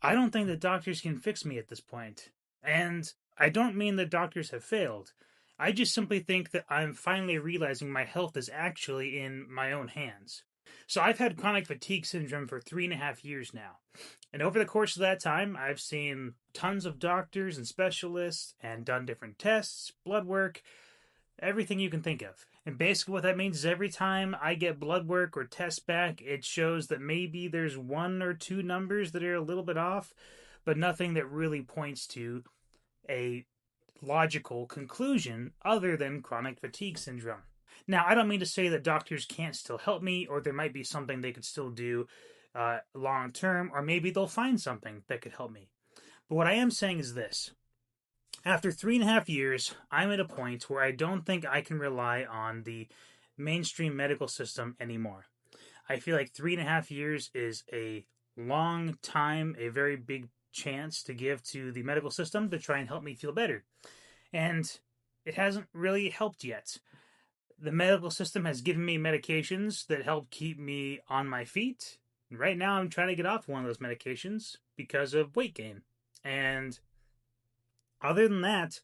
I don't think that doctors can fix me at this point. And I don't mean that doctors have failed. I just simply think that I'm finally realizing my health is actually in my own hands. So I've had chronic fatigue syndrome for 3.5 years now. And over the course of that time, I've seen tons of doctors and specialists and done different tests, blood work, everything you can think of. And basically, what that means is every time I get blood work or tests back, it shows that maybe there's one or two numbers that are a little bit off, but nothing that really points to a logical conclusion other than chronic fatigue syndrome. Now, I don't mean to say that doctors can't still help me, or there might be something they could still do long term, or maybe they'll find something that could help me. But what I am saying is this: after 3.5 years, I'm at a point where I don't think I can rely on the mainstream medical system anymore. I feel like 3.5 years is a long time, a very big chance to give to the medical system to try and help me feel better. And it hasn't really helped yet. The medical system has given me medications that help keep me on my feet. Right now, I'm trying to get off one of those medications because of weight gain. And other than that,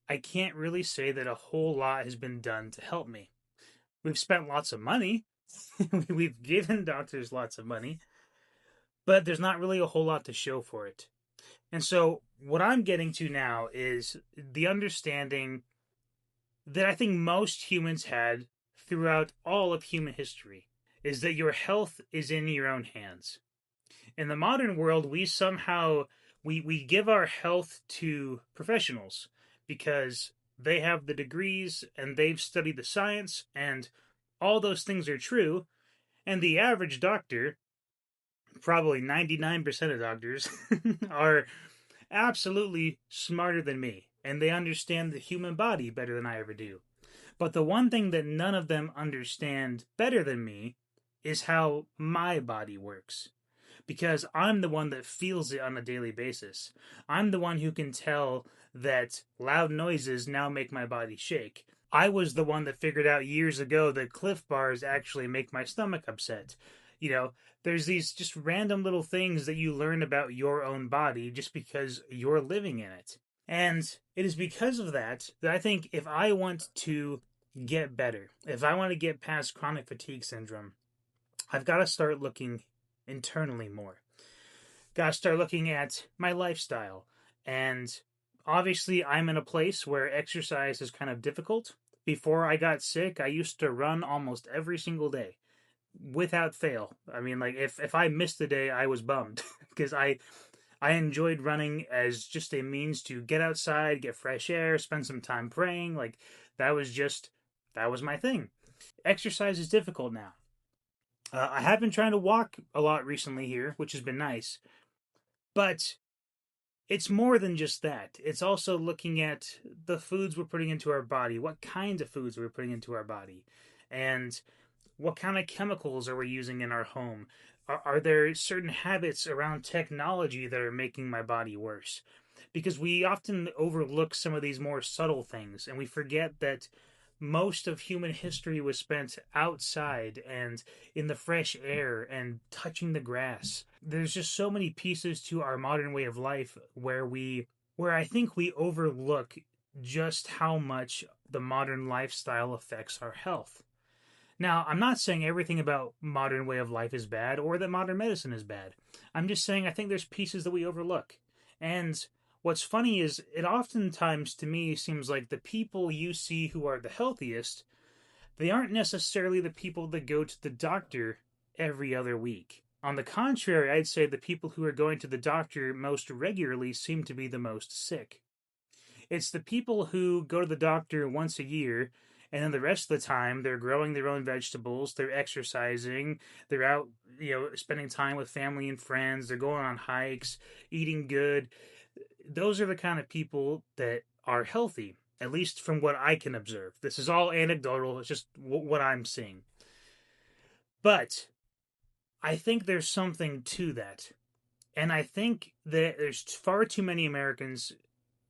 I can't really say that a whole lot has been done to help me. We've spent lots of money. We've given doctors lots of money, but there's not really a whole lot to show for it. And so, what I'm getting to now is the understanding that I think most humans had throughout all of human history is that your health is in your own hands. In the modern world, we somehow we give our health to professionals because they have the degrees and they've studied the science, and all those things are true. And the average doctor, probably 99% of doctors, are absolutely smarter than me, and they understand the human body better than I ever do. But the one thing that none of them understand better than me is how my body works. Because I'm the one that feels it on a daily basis. I'm the one who can tell that loud noises now make my body shake. I was the one that figured out years ago that Cliff Bars actually make my stomach upset. You know, there's these just random little things that you learn about your own body just because you're living in it. And it is because of that that I think if I want to get better, if I want to get past chronic fatigue syndrome, I've got to start looking internally more. Got to start looking at my lifestyle. And obviously, I'm in a place where exercise is kind of difficult. Before I got sick, I used to run almost every single day without fail. I mean, like if I missed a day, I was bummed because I enjoyed running as just a means to get outside, get fresh air, spend some time praying. Like that was my thing. Exercise is difficult now. I have been trying to walk a lot recently here, which has been nice, but it's more than just that. It's also looking at the foods we're putting into our body, what kinds of foods we're putting into our body, and what kind of chemicals are we using in our home. Are there certain habits around technology that are making my body worse? Because we often overlook some of these more subtle things, and we forget that most of human history was spent outside and in the fresh air and touching the grass. There's just so many pieces to our modern way of life where I think we overlook just how much the modern lifestyle affects our health. Now, I'm not saying everything about modern way of life is bad or that modern medicine is bad. I'm just saying I think there's pieces that we overlook. And what's funny is it oftentimes to me seems like the people you see who are the healthiest, they aren't necessarily the people that go to the doctor every other week. On the contrary, I'd say the people who are going to the doctor most regularly seem to be the most sick. It's the people who go to the doctor once a year, and then the rest of the time they're growing their own vegetables, they're exercising, they're out, spending time with family and friends, they're going on hikes, eating good. Those are the kind of people that are healthy, at least from what I can observe. This is all anecdotal, it's just what I'm seeing. But I think there's something to that. And I think that there's far too many Americans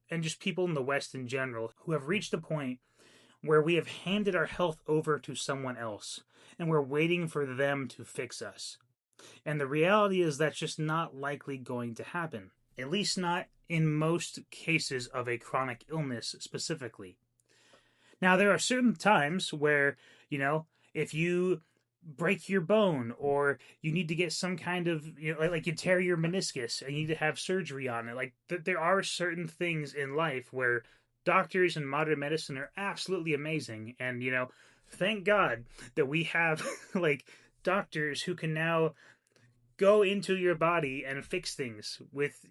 and just people in the West in general who have reached a point where we have handed our health over to someone else and we're waiting for them to fix us. And the reality is that's just not likely going to happen, at least not in most cases of a chronic illness specifically. Now, there are certain times where, if you break your bone or you need to get some kind of, like you tear your meniscus and you need to have surgery on it, like there are certain things in life where doctors and modern medicine are absolutely amazing. And, thank God that we have like doctors who can now go into your body and fix things with,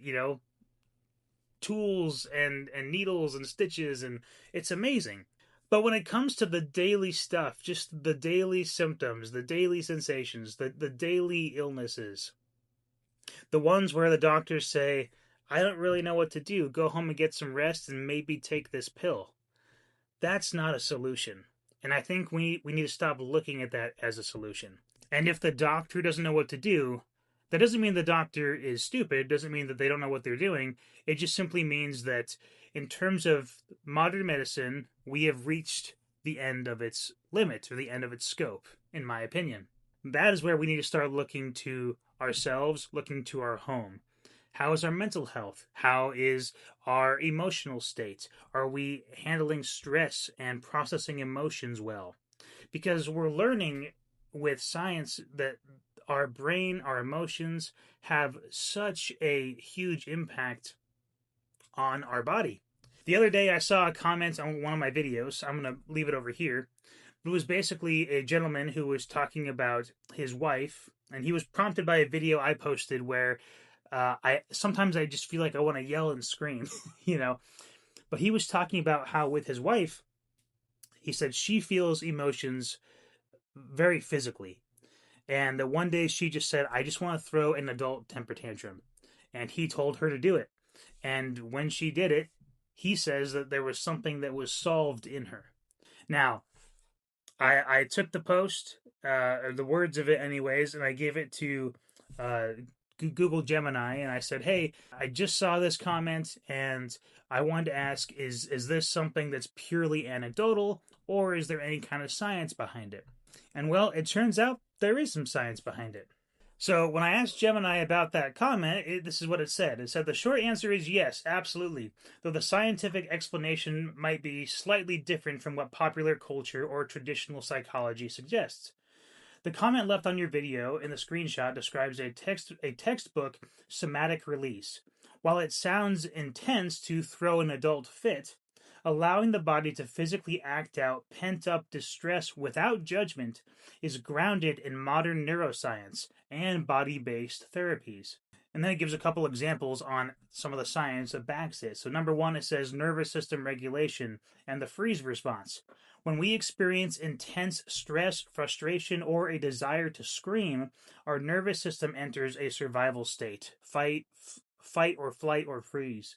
tools and needles and stitches, and it's amazing. But when it comes to the daily stuff, just the daily symptoms, the daily sensations, the daily illnesses, the ones where the doctors say, I don't really know what to do, go home and get some rest and maybe take this pill. That's not a solution. And I think we need to stop looking at that as a solution. And if the doctor doesn't know what to do, that doesn't mean the doctor is stupid. It doesn't mean that they don't know what they're doing. It just simply means that in terms of modern medicine, we have reached the end of its limit or the end of its scope, in my opinion. That is where we need to start looking to ourselves, looking to our home. How is our mental health? How is our emotional state? Are we handling stress and processing emotions well? Because we're learning with science that our brain, our emotions have such a huge impact on our body. The other day, I saw a comment on one of my videos. I'm going to leave it over here. It was basically a gentleman who was talking about his wife, and he was prompted by a video I posted where I sometimes I just feel like I want to yell and scream, you know. But he was talking about how with his wife, he said she feels emotions very physically. And that one day she just said, I just want to throw an adult temper tantrum. And he told her to do it. And when she did it, he says that there was something that was solved in her. Now, I took the post, the words of it anyways, and I gave it to Google Gemini, and I said, hey, I just saw this comment, and I wanted to ask, is this something that's purely anecdotal, or is there any kind of science behind it? And well, it turns out there is some science behind it. So when I asked Gemini about that comment, this is what it said. It said the short answer is yes, absolutely, though the scientific explanation might be slightly different from what popular culture or traditional psychology suggests. The comment left on your video in the screenshot describes a textbook somatic release. While it sounds intense to throw an adult fit, allowing the body to physically act out pent-up distress without judgment is grounded in modern neuroscience and body-based therapies. And then it gives a couple examples on some of the science that backs it. So number one, it says nervous system regulation and the freeze response. When we experience intense stress, frustration, or a desire to scream, our nervous system enters a survival state, fight or flight or freeze.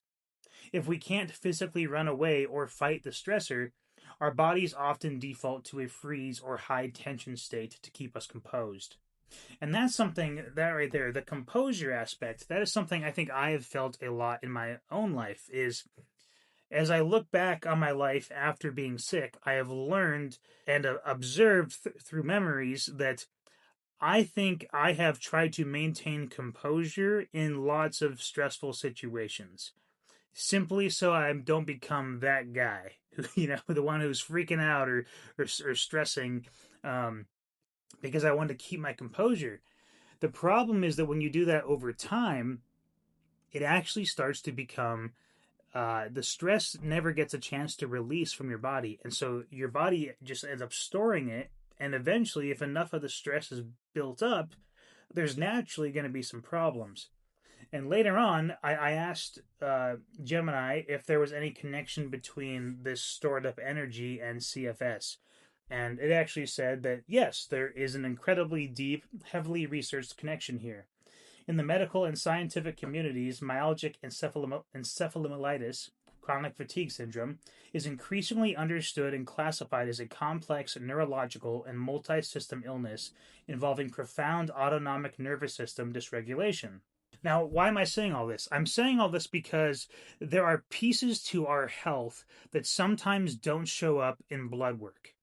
If we can't physically run away or fight the stressor, our bodies often default to a freeze or high tension state to keep us composed. And that's something, that right there, the composure aspect, that is something I think I have felt a lot in my own life. Is as I look back on my life after being sick, I have learned and observed through memories that I think I have tried to maintain composure in lots of stressful situations, simply so I don't become that guy, who, the one who's freaking out or stressing, because I want to keep my composure. The problem is that when you do that over time, it actually starts to become the stress never gets a chance to release from your body. And so your body just ends up storing it. And eventually, if enough of the stress is built up, there's naturally going to be some problems. And later on, I asked Gemini if there was any connection between this stored up energy and CFS. And it actually said that yes, there is an incredibly deep, heavily researched connection here. In the medical and scientific communities, myalgic encephalomyelitis, chronic fatigue syndrome, is increasingly understood and classified as a complex neurological and multi-system illness involving profound autonomic nervous system dysregulation. Now, why am I saying all this? I'm saying all this because there are pieces to our health that sometimes don't show up in blood work.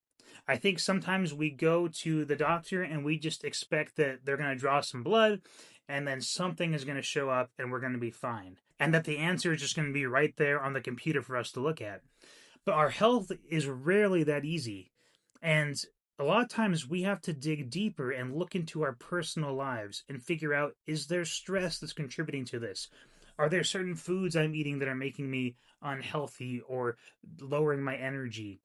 I think sometimes we go to the doctor and we just expect that they're going to draw some blood and then something is going to show up and we're going to be fine. And that the answer is just going to be right there on the computer for us to look at. But our health is rarely that easy. And a lot of times we have to dig deeper and look into our personal lives and figure out, is there stress that's contributing to this? Are there certain foods I'm eating that are making me unhealthy or lowering my energy?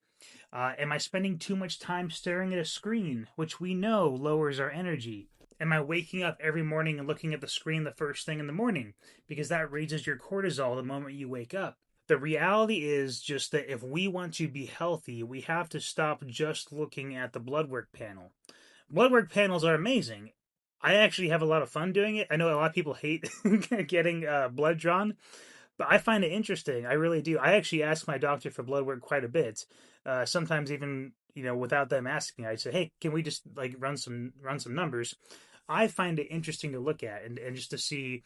Am I spending too much time staring at a screen, which we know lowers our energy? Am I waking up every morning and looking at the screen the first thing in the morning? Because that raises your cortisol the moment you wake up. The reality is just that if we want to be healthy, we have to stop just looking at the blood work panel. Blood work panels are amazing. I actually have a lot of fun doing it. I know a lot of people hate getting blood drawn, but I find it interesting. I really do. I actually ask my doctor for blood work quite a bit. Sometimes even without them asking, I say, "Hey, can we just like run some numbers?" I find it interesting to look at and just to see,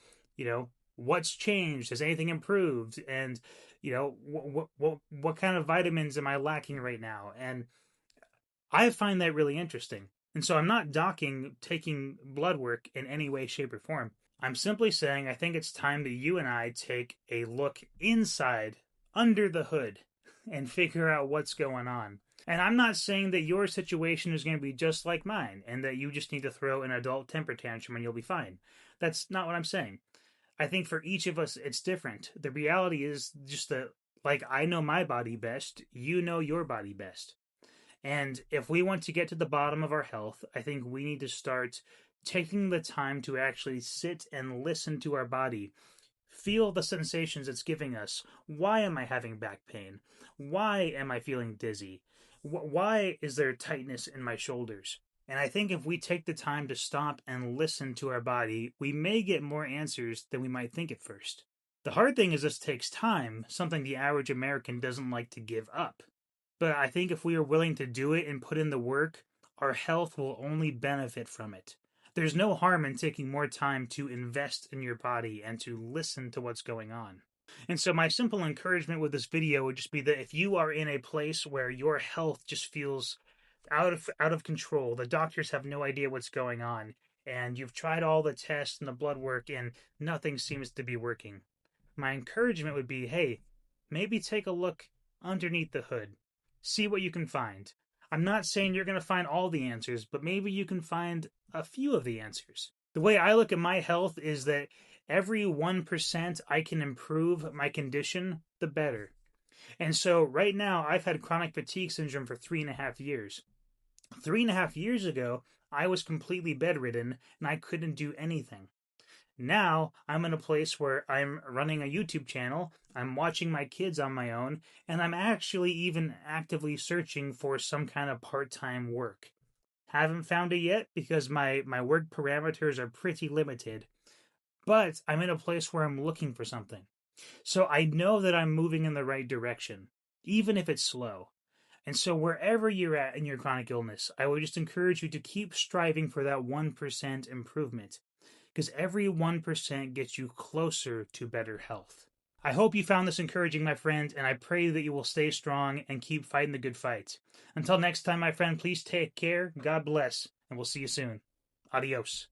what's changed. Has anything improved? And what kind of vitamins am I lacking right now? And I find that really interesting. And so I'm not docking taking blood work in any way, shape, or form. I'm simply saying I think it's time that you and I take a look inside, under the hood, and figure out what's going on. And I'm not saying that your situation is going to be just like mine and that you just need to throw an adult temper tantrum and you'll be fine. That's not what I'm saying. I think for each of us, it's different. The reality is just that, like, I know my body best, you know your body best. And if we want to get to the bottom of our health, I think we need to start taking the time to actually sit and listen to our body, feel the sensations it's giving us. Why am I having back pain? Why am I feeling dizzy? Why is there tightness in my shoulders? And I think if we take the time to stop and listen to our body, we may get more answers than we might think at first. The hard thing is this takes time, something the average American doesn't like to give up. But I think if we are willing to do it and put in the work, our health will only benefit from it. There's no harm in taking more time to invest in your body and to listen to what's going on. And so my simple encouragement with this video would just be that if you are in a place where your health just feels out of control, the doctors have no idea what's going on, and you've tried all the tests and the blood work and nothing seems to be working. My encouragement would be, hey, maybe take a look underneath the hood. See what you can find. I'm not saying you're going to find all the answers, but maybe you can find a few of the answers. The way I look at my health is that every 1% I can improve my condition, the better. And so right now, I've had chronic fatigue syndrome for 3.5 years. 3.5 years ago, I was completely bedridden and I couldn't do anything. Now I'm in a place where I'm running a YouTube channel, I'm watching my kids on my own, and I'm actually even actively searching for some kind of part time work. Haven't found it yet because my work parameters are pretty limited, but I'm in a place where I'm looking for something. So I know that I'm moving in the right direction, even if it's slow. And so, wherever you're at in your chronic illness, I would just encourage you to keep striving for that 1% improvement because every 1% gets you closer to better health. I hope you found this encouraging, my friend, and I pray that you will stay strong and keep fighting the good fight. Until next time, my friend, please take care, God bless, and we'll see you soon. Adios.